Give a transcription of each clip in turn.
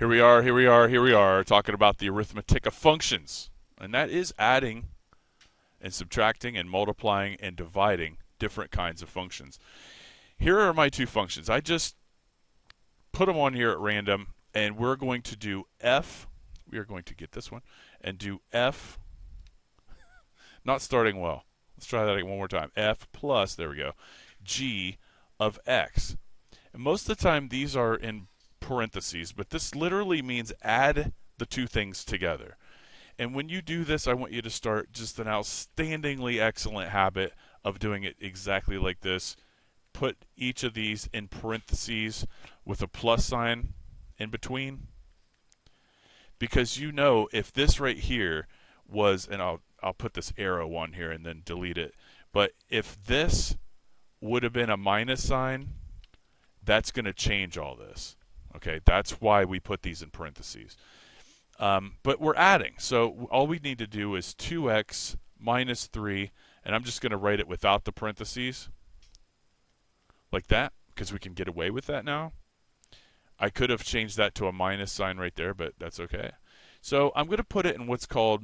Here we are, talking about the arithmetic of functions. And that is adding and subtracting and multiplying and dividing different kinds of functions. Here are my two functions. I just put them on here at random, and we're going to do f. We are going to get this one and do f. Not starting well. Let's try that one more time. F plus, there we go, g of x. And most of the time these are in parentheses, but this literally means add the two things together. And when you do this, I want you to start just an outstandingly excellent habit of doing it exactly like this. Put each of these in parentheses with a plus sign in between. Because you know if this right here was, and I'll put this arrow on here and then delete it, but if this would have been a minus sign, that's going to change all this. Okay, that's why we put these in parentheses. But we're adding, so all we need to do is 2x minus 3, and I'm just going to write it without the parentheses, like that, because we can get away with that now. I could have changed that to a minus sign right there, but that's okay. So I'm going to put it in what's called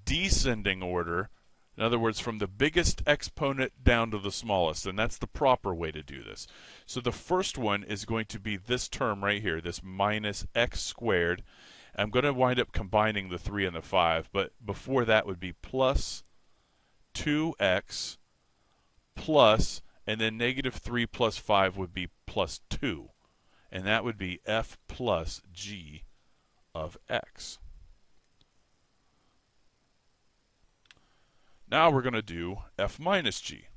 descending order. In other words, from the biggest exponent down to the smallest, and that's the proper way to do this. So the first one is going to be this term right here, this minus x squared. I'm going to wind up combining the 3 and the 5, but before that would be plus 2x plus, and then negative 3 plus 5 would be plus 2. And that would be f plus g of x. Now we're going to do f minus g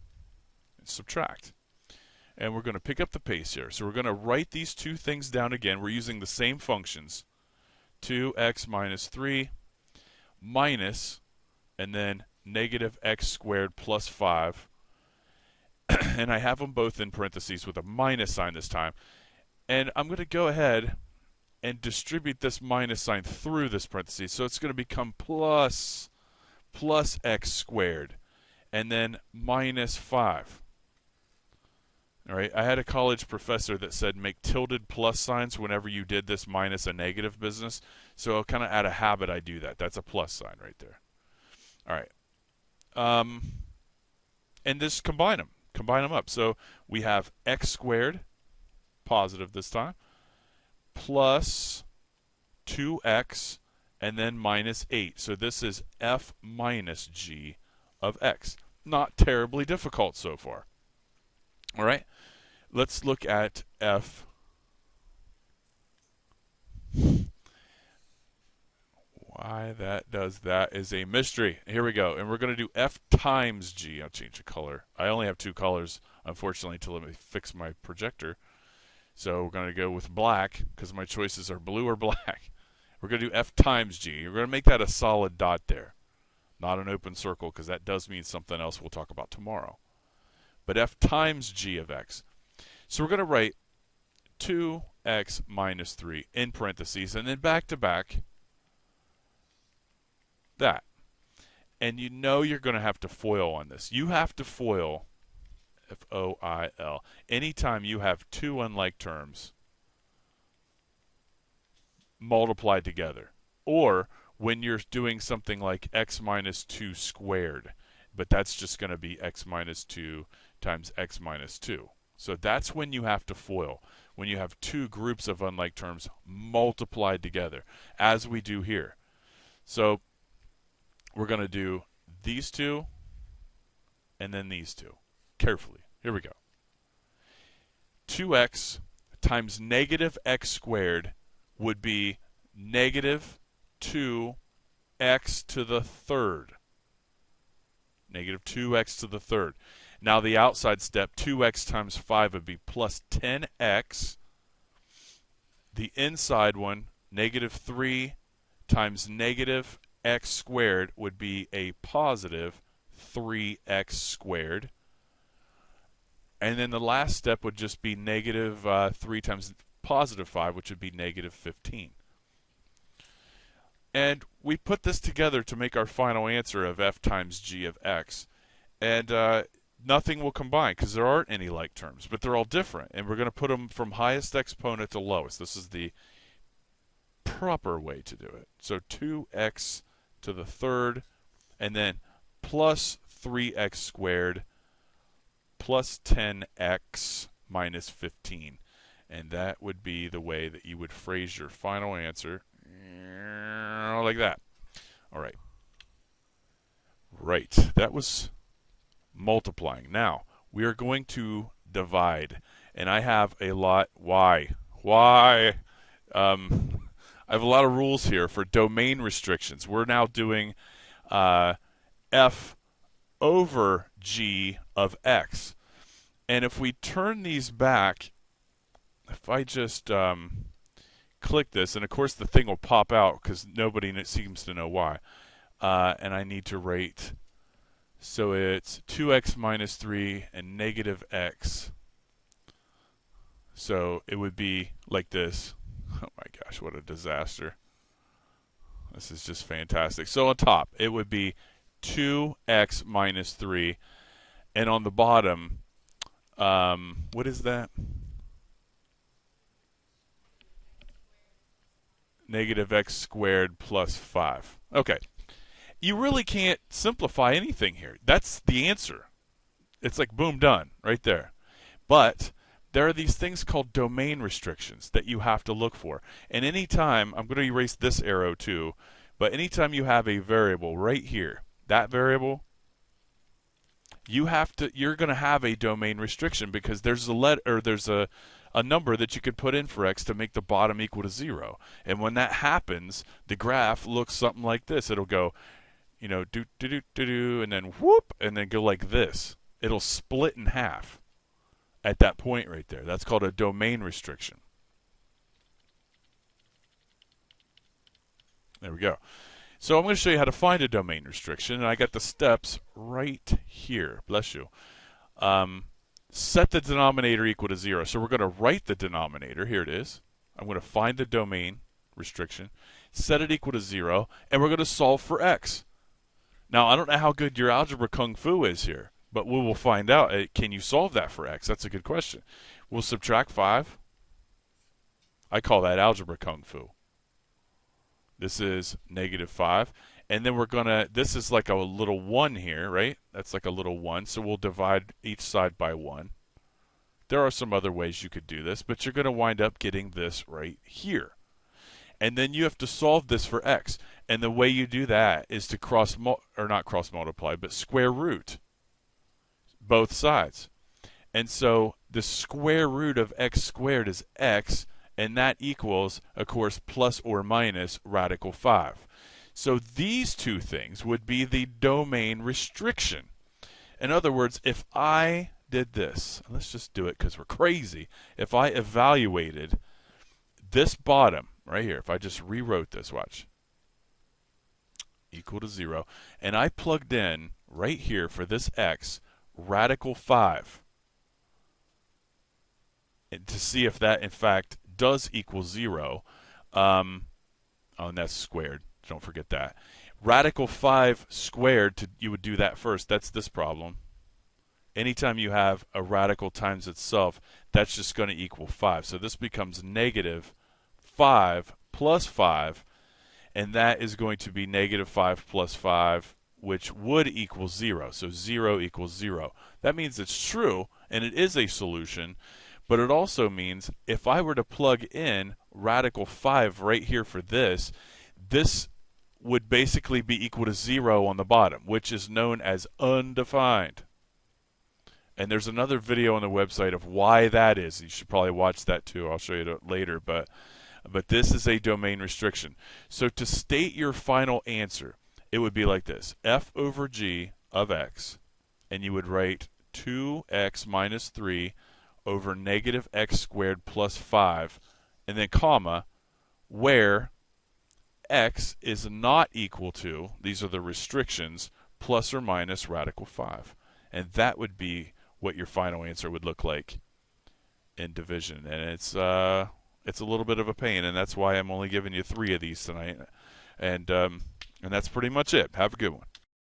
and subtract. And we're going to pick up the pace here. So we're going to write these two things down again. We're using the same functions. 2x minus 3 minus, and then negative x squared plus 5. And I have them both in parentheses with a minus sign this time. And I'm going to go ahead and distribute this minus sign through this parentheses. So it's going to become plus x squared, and then minus 5. All right, I had a college professor that said make tilted plus signs whenever you did this minus a negative business. So kind of out of habit, I do that. That's a plus sign right there. All right, and just combine them up. So we have x squared, positive this time, plus 2x, and then minus 8. So this is f minus g of x. Not terribly difficult so far. All right, let's look at f. Why that does that is a mystery. Here we go. And we're going to do f times g. I'll change the color. I only have two colors, unfortunately, to let me fix my projector. So we're going to go with black because my choices are blue or black. We're going to do f times g. You're going to make that a solid dot there, not an open circle, because that does mean something else we'll talk about tomorrow. But f times g of x. So we're going to write 2x minus 3 in parentheses, and then back to back that. And you know you're going to have to FOIL on this. You have to FOIL, F-O-I-L, anytime you have two unlike terms multiplied together, or when you're doing something like x minus 2 squared, but that's just going to be x minus 2 times x minus 2. So that's when you have to FOIL, when you have two groups of unlike terms multiplied together, as we do here. So we're going to do these two and then these two carefully. Here we go. 2x times negative x squared would be negative 2x to the third. Negative 2x to the third. Now the outside step, 2x times 5 would be plus 10x. The inside one, negative 3 times negative x squared would be a positive 3x squared. And then the last step would just be negative 3 times positive 5, which would be negative 15. And we put this together to make our final answer of f times g of x. And nothing will combine because there aren't any like terms, but they're all different. And we're going to put them from highest exponent to lowest. This is the proper way to do it. So 2x to the third, and then plus 3x squared plus 10x minus 15. And that would be the way that you would phrase your final answer, like that. All right. Right. That was multiplying. Now, we are going to divide. And I have a lot. Why? I have a lot of rules here for domain restrictions. We're now doing f over g of x. And if we turn these back, if I just click this, and of course the thing will pop out because nobody seems to know why. And I need to write, so it's 2x minus 3 and negative x. So it would be like this. Oh my gosh, what a disaster. This is just fantastic. So on top, it would be 2x minus 3. And on the bottom, what is that? Negative x squared plus 5. Okay. You really can't simplify anything here. That's the answer. It's like boom, done, right there. But there are these things called domain restrictions that you have to look for. And anytime, I'm going to erase this arrow too, but anytime you have a variable right here, that variable, you're going to have a domain restriction because there's a number that you could put in for x to make the bottom equal to 0. And when that happens, the graph looks something like this. It'll go, do, and then whoop, and then go like this. It'll split in half at that point right there. That's called a domain restriction. There we go. So I'm going to show you how to find a domain restriction, and I got the steps right here. Bless you. Set the denominator equal to 0. So we're going to write the denominator. Here it is. I'm going to find the domain restriction, set it equal to 0, and we're going to solve for x. Now, I don't know how good your algebra kung fu is here, but we will find out. Can you solve that for x? That's a good question. We'll subtract 5. I call that algebra kung fu. This is negative 5. And then we're going to, this is like a little 1 here, right? That's like a little 1. So we'll divide each side by 1. There are some other ways you could do this, but you're going to wind up getting this right here. And then you have to solve this for x. And the way you do that is to not cross multiply, but square root both sides. And so the square root of x squared is x, and that equals, of course, plus or minus radical 5. So these two things would be the domain restriction. In other words, if I did this, let's just do it because we're crazy. If I evaluated this bottom right here, if I just rewrote this, watch, equal to 0, and I plugged in right here for this x radical 5 and to see if that in fact does equal 0. And that's squared. Don't forget that. Radical 5 squared, you would do that first. That's this problem. Anytime you have a radical times itself, that's just going to equal 5. So this becomes negative 5 plus 5, and that is going to be negative 5 plus 5, which would equal 0. So 0 equals 0. That means it's true, and it is a solution, but it also means if I were to plug in radical 5 right here for this, this would basically be equal to 0 on the bottom, which is known as undefined. And there's another video on the website of why that is. You should probably watch that too. I'll show you it later. But this is a domain restriction. So to state your final answer, it would be like this. F over g of x, and you would write 2x minus 3 over negative x squared plus 5, and then comma, where x is not equal to, these are the restrictions, plus or minus radical 5. And that would be what your final answer would look like in division. And it's a little bit of a pain, and that's why I'm only giving you 3 of these tonight. And that's pretty much it. Have a good one.